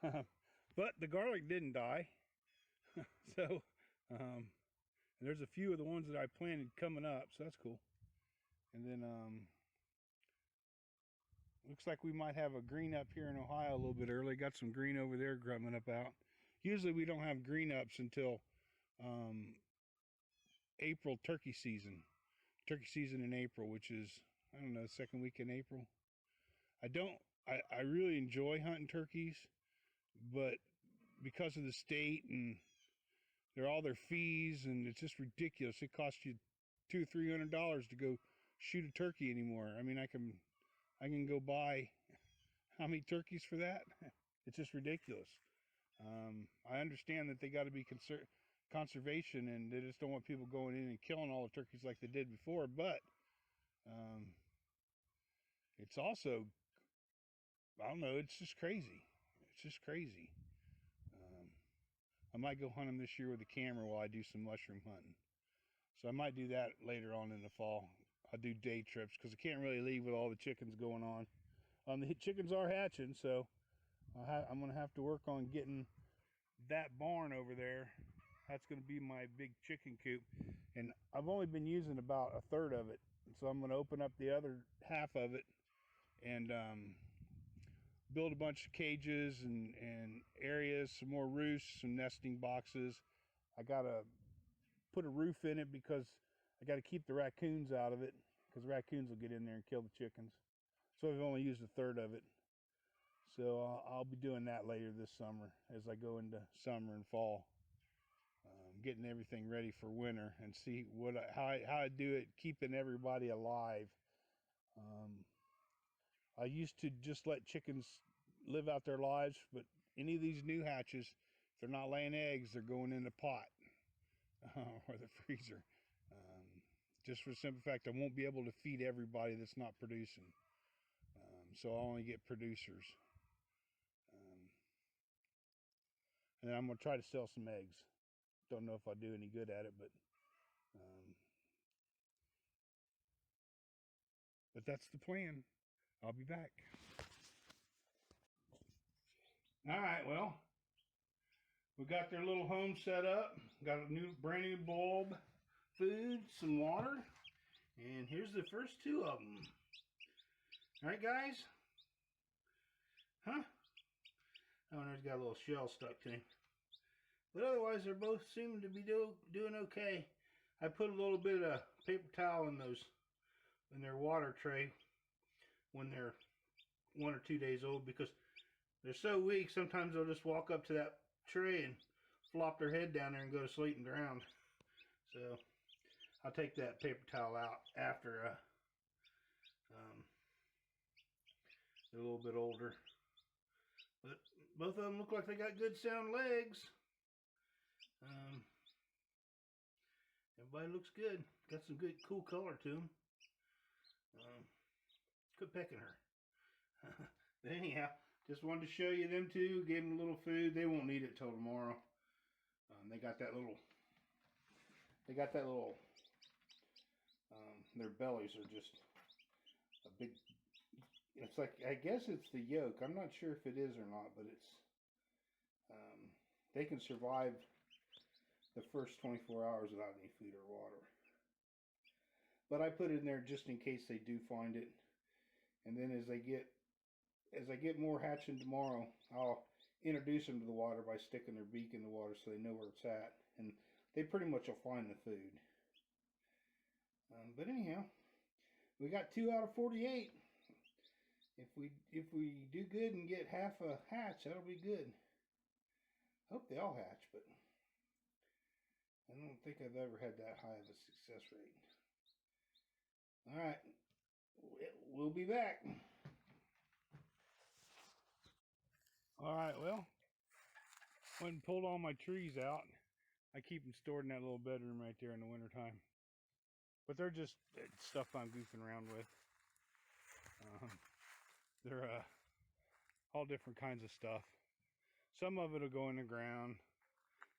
But the garlic didn't die. So, and there's a few of the ones that I planted coming up, so that's cool. And then, looks like we might have a green up here in Ohio a little bit early. Got some green over there coming up out. Usually we don't have green ups until April turkey season. Turkey season in April, which is, I don't know, second week in April. I really enjoy hunting turkeys, but because of the state and they're all their fees, and it's just ridiculous. It costs you $200 or $300 to go shoot a turkey anymore. I mean, I can go buy how many turkeys for that? It's just ridiculous. I understand that they got to be conservation, and they just don't want people going in and killing all the turkeys like they did before. But it's also, I don't know, it's just crazy. It's just crazy. I might go hunt them this year with a camera while I do some mushroom hunting. So I might do that later on in the fall. I'll do day trips because I can't really leave with all the chickens going on. The chickens are hatching, so I'm going to have to work on getting that barn over there. That's going to be my big chicken coop. And I've only been using about a third of it. So I'm going to open up the other half of it and build a bunch of cages and areas, some more roosts, some nesting boxes. I got to put a roof in it because I got to keep the raccoons out of it, because raccoons will get in there and kill the chickens. So I've only used a third of it. So I'll be doing that later this summer as I go into summer and fall, getting everything ready for winter and see how I do it, keeping everybody alive. I used to just let chickens live out their lives, but any of these new hatches, if they're not laying eggs, they're going in the pot or the freezer. Just for the simple fact, I won't be able to feed everybody that's not producing. So I'll only get producers. And then I'm going to try to sell some eggs. Don't know if I'll do any good at it, but that's the plan. I'll be back. All right, well, we got their little home set up. Got a brand new bulb, food, some water, and here's the first two of them. All right, guys. Huh? Oh, and there's got a little shell stuck to him. But otherwise, they're both seeming to be doing okay. I put a little bit of paper towel in their water tray when they're 1 or 2 days old, because they're so weak. Sometimes they'll just walk up to that tray and flop their head down there and go to sleep and drown. So I'll take that paper towel out after they're a little bit older. But both of them look like they got good sound legs. Everybody looks good. Got some good cool color to them. Quit pecking her. But anyhow, just wanted to show you them two. Gave them a little food. They won't need it till tomorrow. They got that little. Their bellies are just a big. It's like, I guess it's the yolk. I'm not sure if it is or not, but it's. They can survive the first 24 hours without any food or water. But I put it in there just in case they do find it. And then as I get more hatching tomorrow, I'll introduce them to the water by sticking their beak in the water so they know where it's at. And they pretty much will find the food. But anyhow, we got 2 out of 48. If we do good and get half a hatch, that'll be good. Hope they all hatch, but I don't think I've ever had that high of a success rate. All right, we'll be back. All right, well, went and pulled all my trees out. I keep them stored in that little bedroom right there in the wintertime. But they're just stuff I'm goofing around with. They're all different kinds of stuff. Some of it will go in the ground,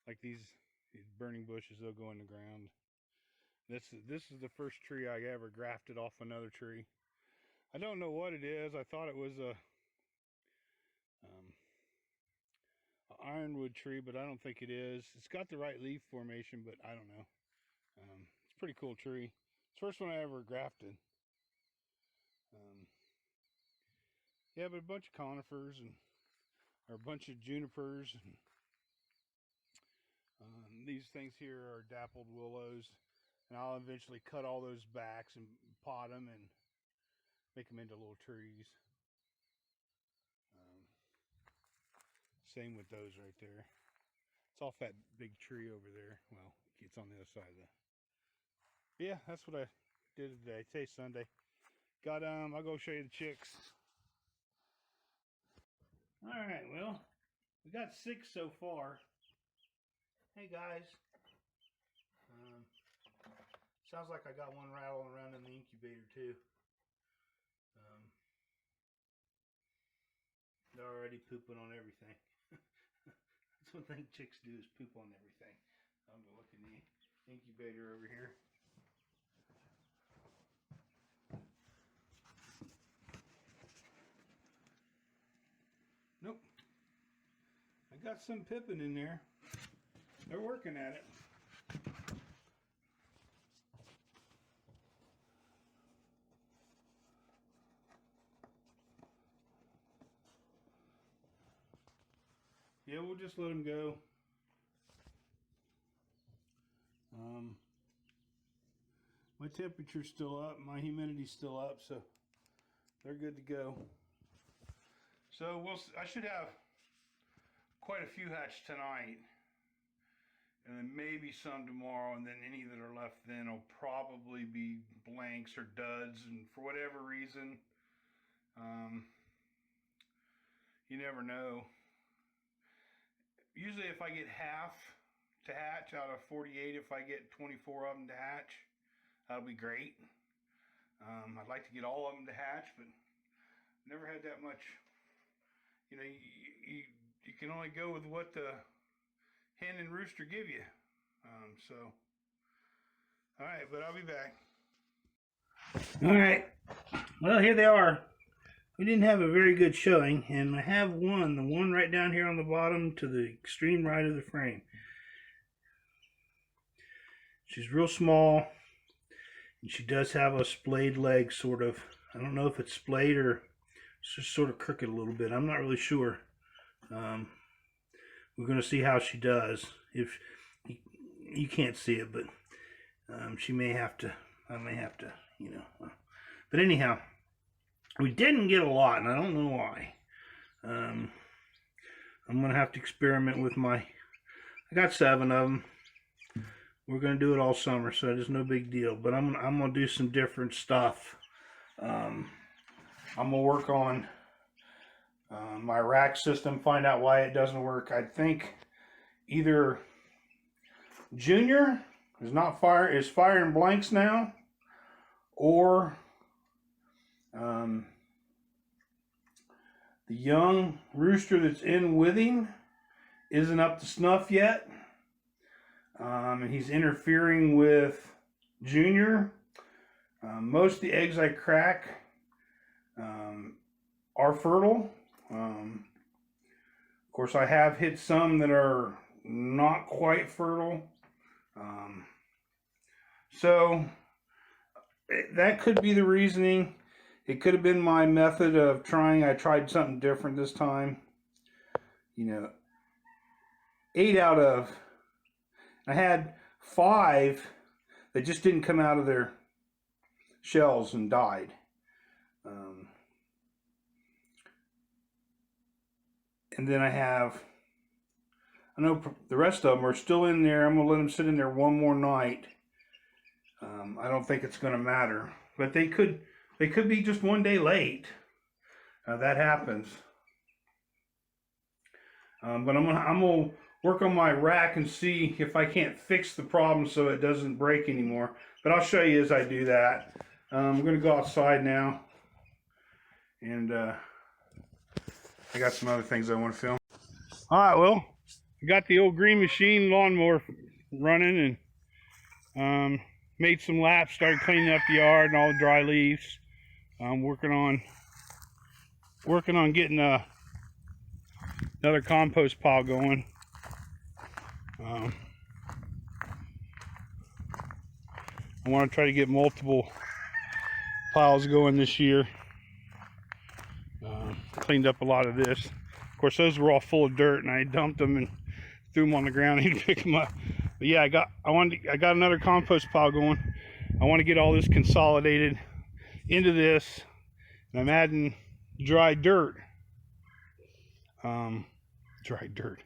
like these burning bushes. They'll go in the ground. This is the first tree I ever grafted off another tree. I don't know what it is. I thought it was ironwood tree, but I don't think it is. It's got the right leaf formation, but I don't know. It's a pretty cool tree. It's the first one I ever grafted. Yeah, but a bunch of conifers or a bunch of junipers. And these things here are dappled willows, and I'll eventually cut all those backs and pot them and make them into little trees. Same with those right there. It's off that big tree over there. Well, it's on the other side of the. Yeah, that's what I did today. Today's Sunday. Got I'll go show you the chicks. All right, well, we got 6 so far. Hey guys. Sounds like I got one rattling around in the incubator too. They're already pooping on everything. That's one thing chicks do, is poop on everything. I'm gonna look in the incubator over here. Nope. I got some pippin in there. They're working at it. Yeah, we'll just let them go. My temperature's still up, my humidity's still up, so they're good to go. So I should have quite a few hatched tonight, and then maybe some tomorrow, and then any that are left then will probably be blanks or duds, and for whatever reason, you never know. Usually if I get half to hatch out of 48, if I get 24 of them to hatch, that'll be great. I'd like to get all of them to hatch, but never had that much. You know, you can only go with what the hen and rooster give you. So, all right, but I'll be back. All right, well, here they are. We didn't have a very good showing, and I have the one right down here on the bottom to the extreme right of the frame. She's real small, and she does have a splayed leg, sort of. I don't know if it's splayed or it's just sort of crooked a little bit. I'm not really sure. We're going to see how she does. If you can't see it, but she may have to, I may have to, you know. But anyhow, we didn't get a lot, and I don't know why. I'm going to have to experiment with I got 7 of them. We're going to do it all summer, so it's no big deal. But I'm going to do some different stuff. I'm going to work on my rack system, find out why it doesn't work. I think either Junior is firing blanks now, or the young rooster that's in with him isn't up to snuff yet, and he's interfering with Junior. Most of the eggs I crack are fertile. Of course, I have hit some that are not quite fertile. So that could be the reasoning. It could have been my method of trying. I tried something different this time. You know, 8 out of, I had 5 that just didn't come out of their shells and died. And then I know the rest of them are still in there. I'm going to let them sit in there one more night. I don't think it's going to matter. But they could be just one day late. That happens. But I'm gonna work on my rack and see if I can't fix the problem so it doesn't break anymore. But I'll show you as I do that. I'm gonna go outside now, and I got some other things I want to film. All right, well, I got the old Green Machine lawnmower running, and made some laps, started cleaning up the yard and all the dry leaves. I'm working on getting another compost pile going. I want to try to get multiple piles going this year. Cleaned up a lot of this. Of course, those were all full of dirt, and I dumped them and threw them on the ground. I need to pick them up. But yeah, I got another compost pile going. I want to get all this consolidated into this, and I'm adding dry dirt. Dry dirt.